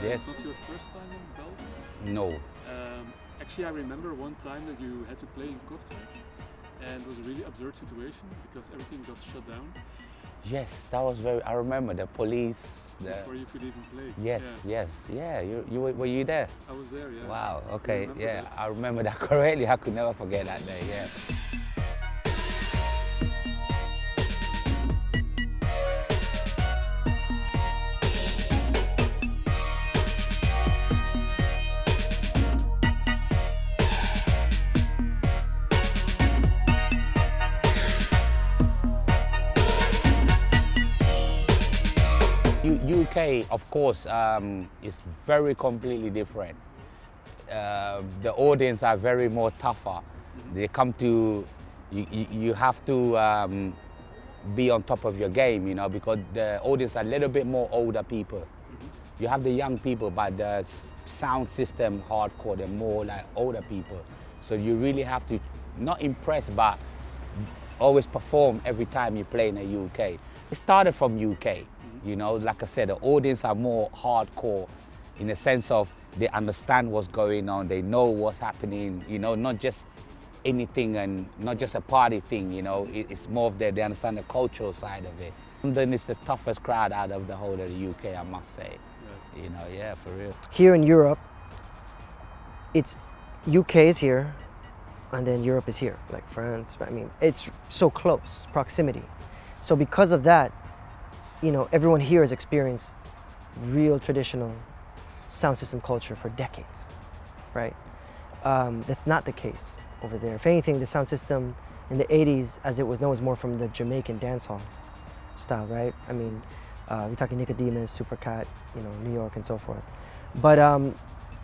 Yes. It's not your first time in Belgium? No. Actually, I remember one time that you had to play in Kortrijk, and it was a really absurd situation because everything got shut down. Yes, that was very. I remember the police. Before you could even play. Yes, yeah. yes, yeah. Were you there? I was there, yeah. Wow. Okay. Yeah, that? I remember that correctly. I could never forget that day. Yeah. UK, of course, is very completely different. The audience are very more tougher. They come to, you have to be on top of your game, you know, because the audience are a little bit more older people. You have the young people, but the sound system hardcore, they're more like older people. So you really have to not impress, but always perform every time you play in the UK. It started from UK. You know, like I said, the audience are more hardcore in the sense of they understand what's going on, they know what's happening, you know, not just anything and not just a party thing, you know, it's more of they understand the cultural side of it. London is the toughest crowd out of the whole of the UK, I must say. Yeah. You know, yeah, for real. Here in Europe, it's UK is here, and then Europe is here, like France. I mean, it's so close, proximity. So because of that, you know, everyone here has experienced real traditional sound system culture for decades, right? That's not the case over there. If anything, the sound system in the 80s, as it was known, was more from the Jamaican dancehall style, right? I mean, we're talking Nicodemus, Supercat, you know, New York and so forth. But,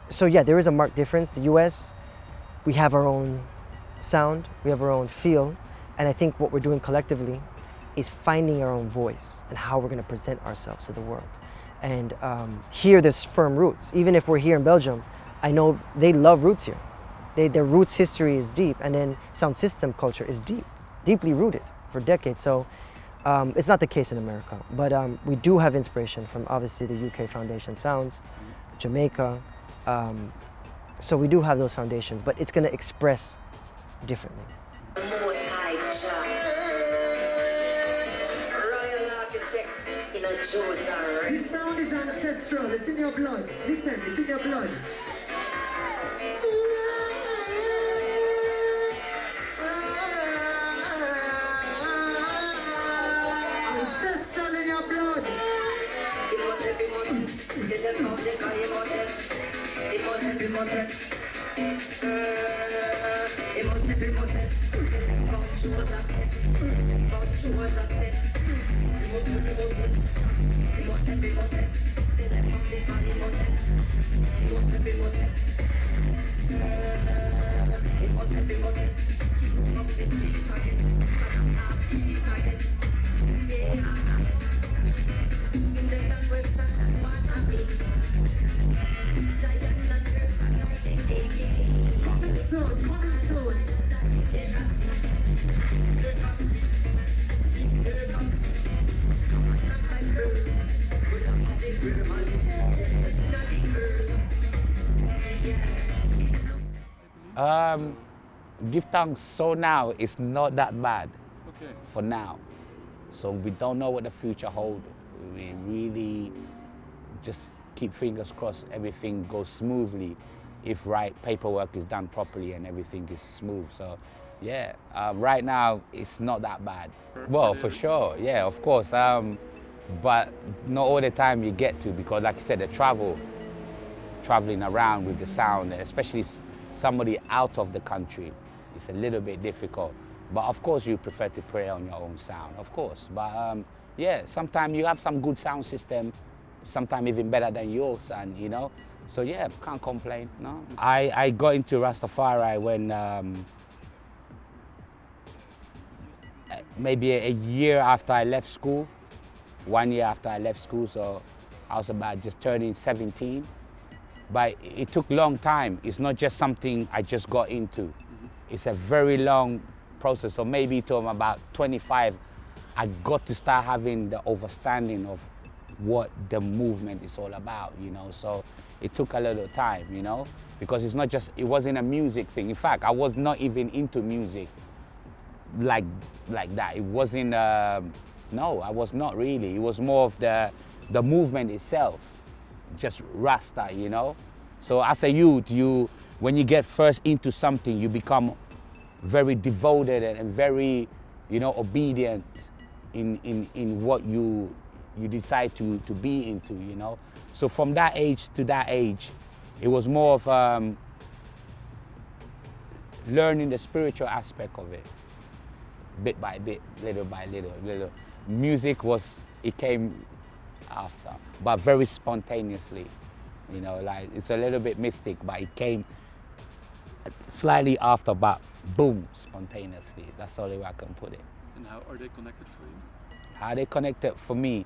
so yeah, there is a marked difference. The US, we have our own sound, we have our own feel, and I think what we're doing collectively is finding our own voice and how we're going to present ourselves to the world. And here there's firm roots. Even if we're here in Belgium, I know they love roots here. Their roots history is deep, and then sound system culture is deeply rooted for decades. So it's not the case in America, but we do have inspiration from obviously the UK Foundation Sounds, Jamaica. So we do have those foundations, but it's going to express differently. This sound is ancestral, it's in your blood. Listen, it's in your blood. Ancestral in your blood. Give thanks. So now it's not that bad. Okay. For now. So we don't know what the future holds. We really just keep fingers crossed everything goes smoothly if right paperwork is done properly and everything is smooth. So yeah, right now it's not that bad. Well, for sure, yeah, of course. But not all the time you get to, because like you said, the traveling around with the sound, especially somebody out of the country, it's a little bit difficult. But of course you prefer to play on your own sound, of course. But yeah, sometimes you have some good sound system, sometimes even better than yours, and you know. So yeah, can't complain, no. I got into Rastafari when maybe a year after I left school, 1 year after I left school, so I was about just turning 17. But it took a long time. It's not just something I just got into. It's a very long process. So maybe till I'm about 25, I got to start having the understanding of what the movement is all about, you know. So it took a little time, you know, because it's not just, it wasn't a music thing. In fact, I was not even into music like that. It wasn't, no, I was not really. It was more of the movement itself, just Rasta, you know. So as a youth, when you get first into something, you become very devoted and very, you know, obedient in what you decide to be into, you know. So from that age to that age, it was more of learning the spiritual aspect of it, bit by bit, little by little. Music it came after, but very spontaneously, you know, like it's a little bit mystic, but it came slightly after, but boom, spontaneously. That's the only way I can put it. And how are they connected for you? How they connected for me?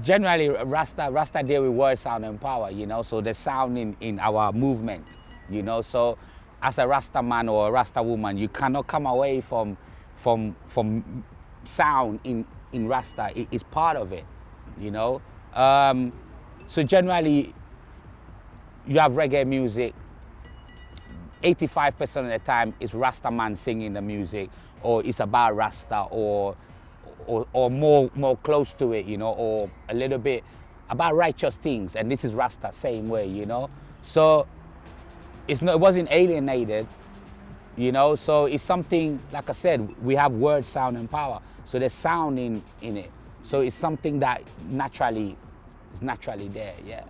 Generally, Rasta deal with word, sound, and power, you know, so the sound in our movement, you know. So as a Rasta man or a Rasta woman, you cannot come away from sound in Rasta. It's part of it, you know. So generally, you have reggae music. 85% of the time is Rasta man singing the music, or it's about Rasta, or more close to it, you know, or a little bit about righteous things, and this is Rasta same way, you know. So it wasn't alienated, you know. So it's something, like I said, we have word, sound, and power. So there's sound in it. So it's something that is naturally there, yeah.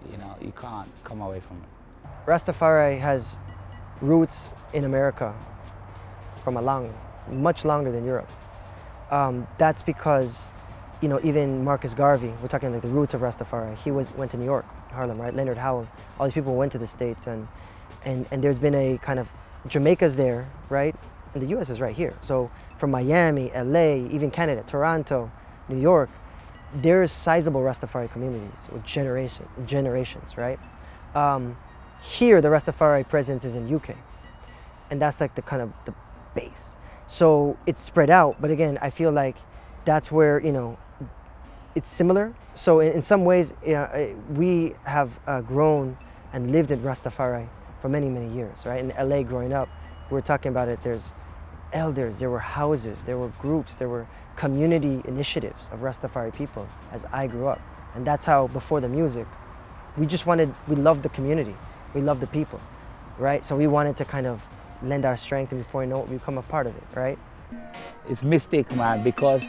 You know, you can't come away from it. Rastafari has roots in America from much longer than Europe. That's because, you know, even Marcus Garvey, we're talking like the roots of Rastafari, he went to New York, Harlem, right? Leonard Howell, all these people went to the States, and there's been a kind of, Jamaica's there, right? And the US is right here. So from Miami, LA, even Canada, Toronto, New York, there's sizable Rastafari communities with generations, right? Here, the Rastafari presence is in UK, and that's like the kind of the base. So it's spread out, but again, I feel like that's where, you know, it's similar. So in some ways, we have grown and lived in Rastafari for many, many years, right? In LA growing up, we were talking about it, there's elders, there were houses, there were groups, there were community initiatives of Rastafari people as I grew up. And that's how, before the music, we loved the community, we loved the people, right? So we wanted to kind of lend our strength, and before you know it, we become a part of it, right? It's mystic, man, because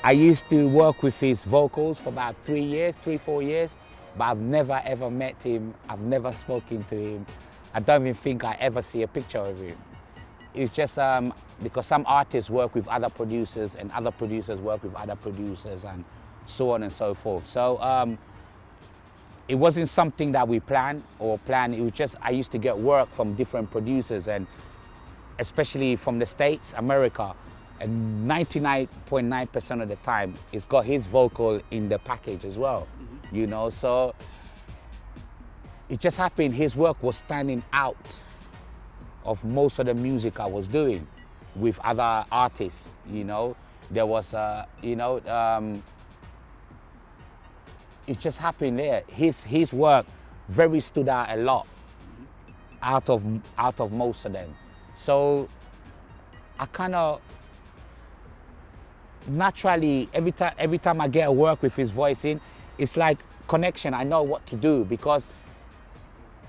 I used to work with his vocals for about 3-4 years, but I've never ever met him, I've never spoken to him. I don't even think I ever see a picture of him. It's just because some artists work with other producers and other producers work with other producers and so on and so forth. So it wasn't something that we planned, it was just I used to get work from different producers, and especially from the States, America, and 99.9% of the time it's got his vocal in the package as well, you know. So it just happened his work was standing out of most of the music I was doing with other artists, you know. There was, you know, it just happened there. His work very stood out a lot out of most of them. So I kind of naturally, every time I get a work with his voice in, it's like connection. I know what to do because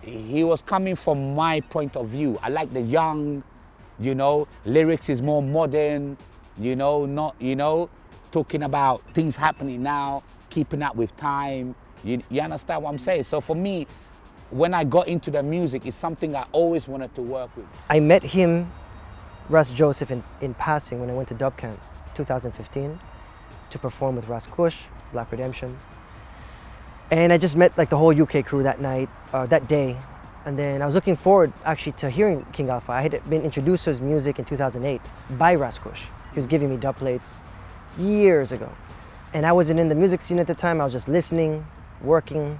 he was coming from my point of view. I like the young, you know, lyrics is more modern, you know, not, you know, talking about things happening now, keeping up with time. You understand what I'm saying? So for me, when I got into the music, it's something I always wanted to work with. I met him, Russ Joseph, in passing when I went to Dub Camp 2015 to perform with Ras Kush, Black Redemption. And I just met like the whole UK crew that night, that day. And then I was looking forward actually to hearing King Alpha. I had been introduced to his music in 2008 by Ras Kush. He was giving me dub plates years ago. And I wasn't in the music scene at the time, I was just listening, working.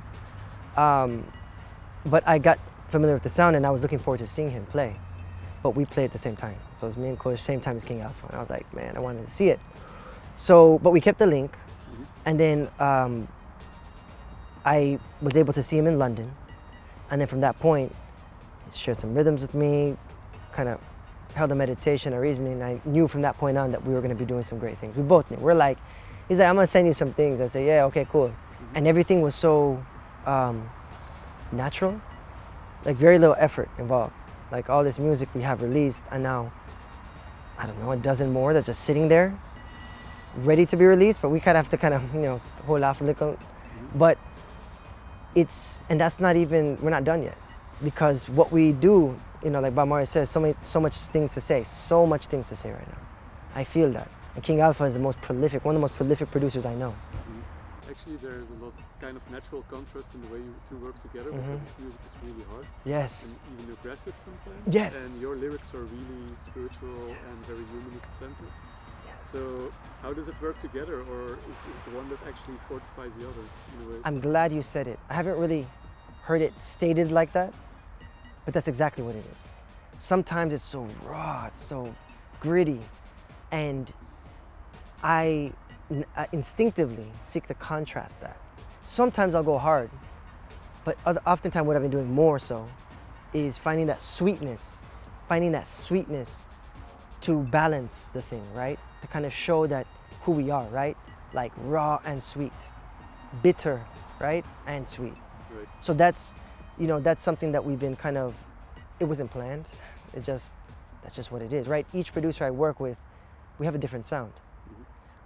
But I got familiar with the sound and I was looking forward to seeing him play. But we played at the same time. So it was me and Kush, same time as King Alpha. And I was like, man, I wanted to see it. So, but we kept the link. And then I was able to see him in London. And then from that point, he shared some rhythms with me, kind of held a meditation, a reasoning. And I knew from that point on that we were going to be doing some great things. We both knew. We're like, he's like, I'm going to send you some things. I say, yeah, okay, cool. And everything was so natural, like very little effort involved. Like all this music we have released, and now, I don't know, a dozen more that's just sitting there, ready to be released, but we kind of have to kind of, you know, hold off a little. But and that's not even, we're not done yet. Because what we do, you know, like Bob Marley says, so much things to say right now. I feel that. And King Alpha is the most prolific, one of the most prolific producers I know. Actually, there is a lot kind of natural contrast in the way you two work together, because his music is really hard. Yes. And even aggressive sometimes. Yes. And your lyrics are really spiritual and very humanist centered. Yes. So how does it work together, or is it the one that actually fortifies the other in a way? I'm glad you said it. I haven't really heard it stated like that, but that's exactly what it is. Sometimes it's so raw, it's so gritty, and I instinctively seek to contrast that. Sometimes I'll go hard, but oftentimes what I've been doing more so is finding that sweetness to balance the thing, right? To kind of show that who we are, right? Like raw and sweet, bitter, right? And sweet. Right. So that's, you know, that's something that we've been kind of, it wasn't planned. That's just what it is, right? Each producer I work with, we have a different sound,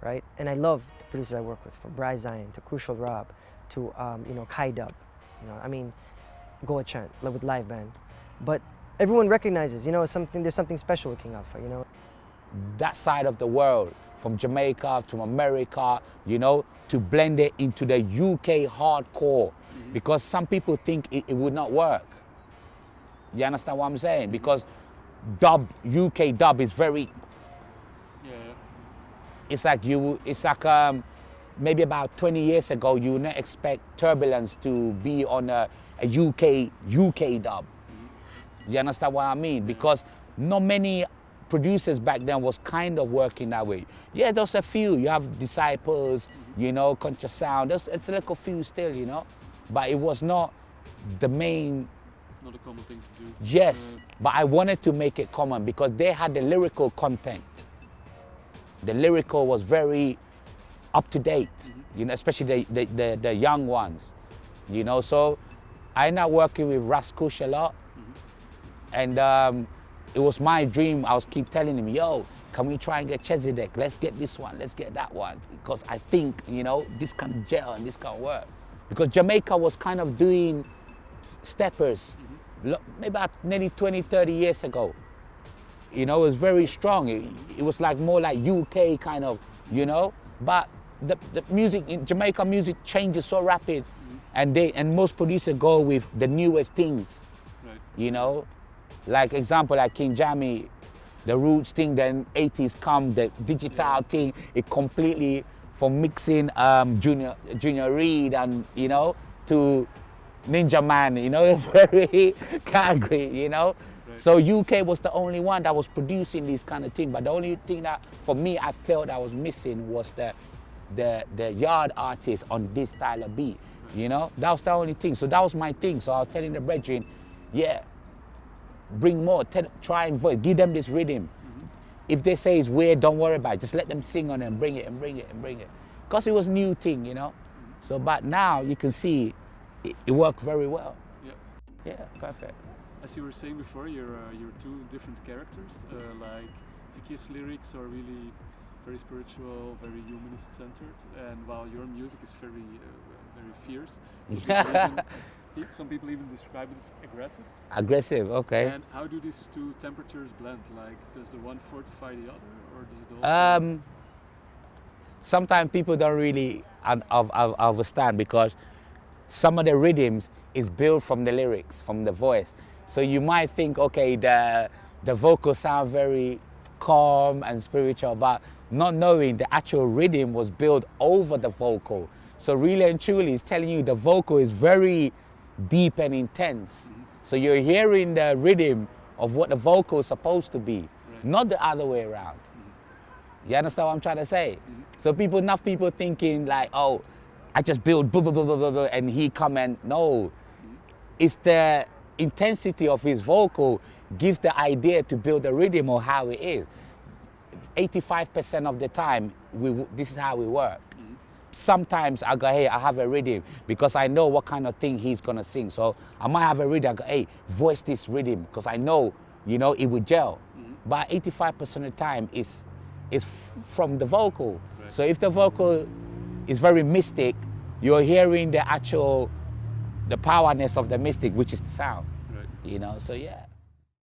right? And I love the producers I work with, from Bry Zion to Crucial Rob to, you know, BelDUB, you know, I mean, Goa Chant with live band. But everyone recognizes, you know, there's something special with King Alpha, you know? That side of the world, from Jamaica to America, you know, to blend it into the UK hardcore, because some people think it would not work. You understand what I'm saying? Because UK dub is very, it's like maybe about 20 years ago, you would not expect Turbulence to be on a UK dub. You understand what I mean? Because not many producers back then was kind of working that way. Yeah, there's a few. You have Disciples, you know, Conscious Sound. It's a little few still, you know, but it was not the main. Not a common thing to do. Yes, but I wanted to make it common because they had the lyrical content. The lyrical was very up to date, you know, especially the young ones, you know. So I ended up working with Raskush a lot, and it was my dream. I was keep telling him, yo, can we try and get Chezidek? Let's get this one, let's get that one. Because I think, you know, this can gel and this can work. Because Jamaica was kind of doing steppers, maybe about nearly 20, 30 years ago. You know, it was very strong. It was like more like UK kind of, you know. But the music, in Jamaica music changes so rapid, and most producers go with the newest things, you know. Like example, like King Jammy, the roots thing, then 80s come, the digital thing, it completely, from mixing Junior Reid and, you know, to Ninja Man, you know, it's very category, you know. So UK was the only one that was producing this kind of thing, but the only thing that, for me, I felt I was missing was the yard artist on this style of beat, you know. That was the only thing, so that was my thing. So I was telling the brethren, yeah, bring more, try and voice, give them this rhythm. If they say it's weird, don't worry about it. Just let them sing on it and bring it and bring it and bring it. Because it was a new thing, you know. So, but now you can see it worked very well. Yeah, perfect. As you were saying before, you're two different characters. Like Fikir's lyrics are really very spiritual, very humanist centered, and while your music is very fierce. Some people even describe it as aggressive. Aggressive, okay. And how do these two temperatures blend? Like, does the one fortify the other, or does it also? Sometimes people don't really understand, because some of the rhythms is built from the lyrics, from the voice. So you might think, okay, the vocals sound very calm and spiritual, but not knowing the actual rhythm was built over the vocal. So really and truly, it's telling you the vocal is very deep and intense. So you're hearing the rhythm of what the vocal is supposed to be, not the other way around. You understand what I'm trying to say? So enough people thinking like, oh, I just build blah, blah, blah, blah, blah, blah, and he come and, no. It's the intensity of his vocal gives the idea to build a rhythm or how it is. 85% of the time, this is how we work. Sometimes I go, hey, I have a rhythm because I know what kind of thing he's gonna sing. So I might have a rhythm, I go, hey, voice this rhythm because I know, you know, it will gel. But 85% of the time is from the vocal. Right. So if the vocal is very mystic, you're hearing the powerness of the mystic, which is the sound. Right. You know, so yeah.